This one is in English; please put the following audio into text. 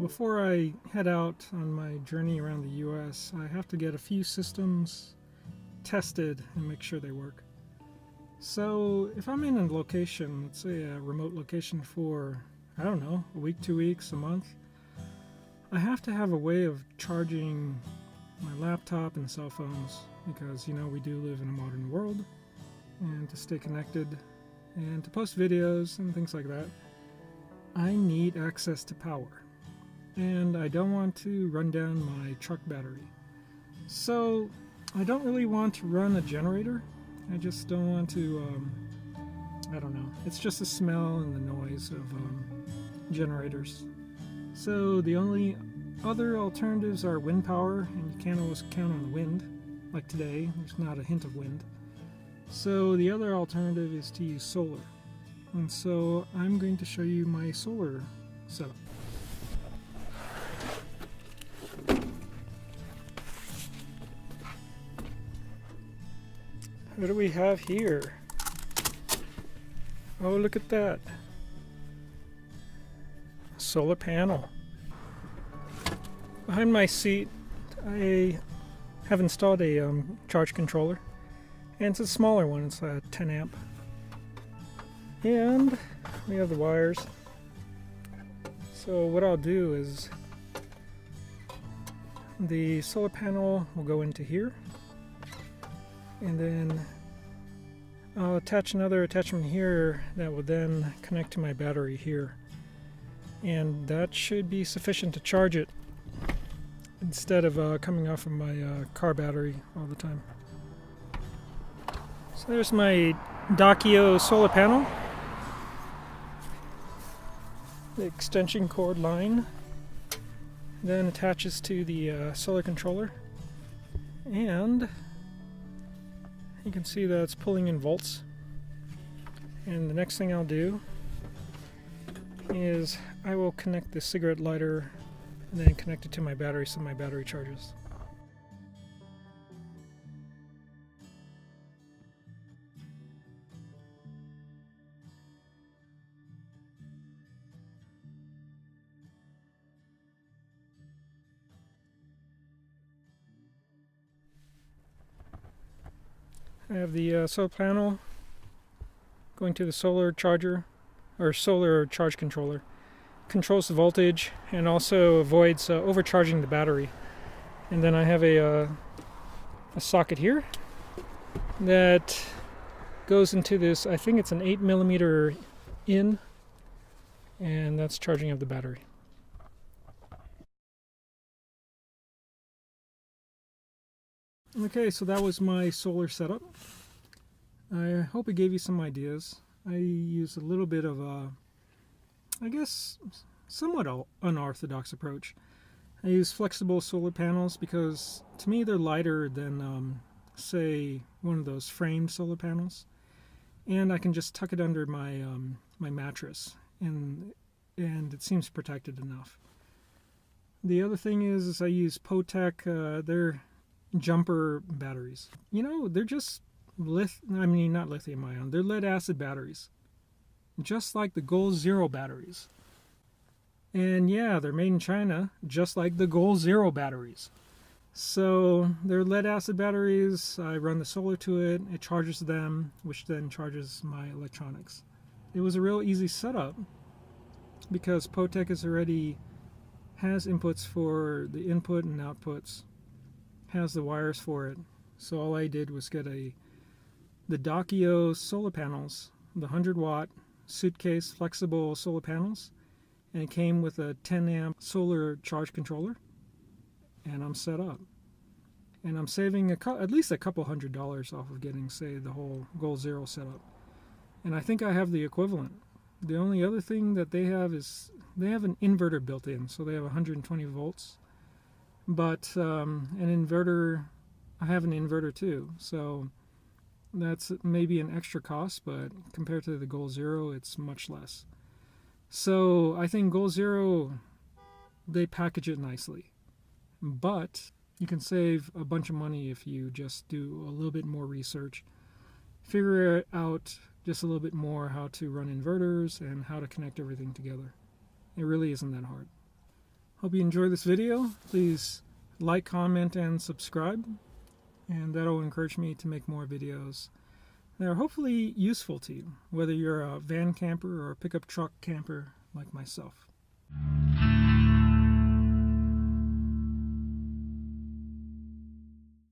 before I head out on my journey around the US, I have to get a few systems tested and make sure they work. So if I'm in a location, let's say a remote location for, I don't know, a week, 2 weeks, a month, I have to have a way of charging my laptop and cell phones because, you know, we do live in a modern world, and to stay connected and to post videos and things like that, I need access to power. And I don't want to run down my truck battery. So I don't really want to run a generator. I just don't want to, I don't know. It's just the smell and the noise of generators. So the only other alternatives are wind power, and you can't always count on the wind. Like today, there's not a hint of wind. So the other alternative is to use solar. And so I'm going to show you my solar setup. What do we have here? Oh, look at that. Solar panel. Behind my seat, I have installed a charge controller. And it's a smaller one, it's a 10 amp. And we have the wires. So what I'll do is the solar panel will go into here. And then I'll attach another attachment here that will then connect to my battery here. And that should be sufficient to charge it instead of coming off of my car battery all the time. So there's my Dokio solar panel. The extension cord line then attaches to the solar controller, and you can see that it's pulling in volts. And the next thing I'll do is I will connect the cigarette lighter and then connect it to my battery so my battery charges. I have the solar panel going to the solar charger, or solar charge controller. Controls the voltage and also avoids overcharging the battery. And then I have a socket here that goes into this, I think it's an 8mm in, and that's charging of the battery. Okay, so that was my solar setup. I hope it gave you some ideas. I use a little bit of a, I guess, somewhat unorthodox approach. I use flexible solar panels because to me they're lighter than, say, one of those framed solar panels. And I can just tuck it under my my mattress, and it seems protected enough. The other thing is I use Potek, they're jumper batteries. You know, they're just not lithium ion, they're lead acid batteries, just like the Goal Zero batteries. And yeah, they're made in China, just like the Goal Zero batteries. So they're lead acid batteries. I run the solar to it, it charges them, which then charges my electronics. It was a real easy setup because Potek has inputs for the input and outputs, has the wires for it. So all I did was get the Dokio solar panels, the 100-watt suitcase flexible solar panels, and it came with a 10 amp solar charge controller, and I'm set up. And I'm saving at least a couple $100 off of getting, say, the whole Goal Zero setup. And I think I have the equivalent. The only other thing that they have is they have an inverter built in, so they have 120 volts. But an inverter, I have an inverter too, so that's maybe an extra cost, but compared to the Goal Zero, it's much less. So I think Goal Zero, they package it nicely, but you can save a bunch of money if you just do a little bit more research, figure out just a little bit more how to run inverters and how to connect everything together. It really isn't that hard. Hope you enjoy this video. Please like, comment, and subscribe, and that'll encourage me to make more videos that are hopefully useful to you, whether you're a van camper or a pickup truck camper like myself.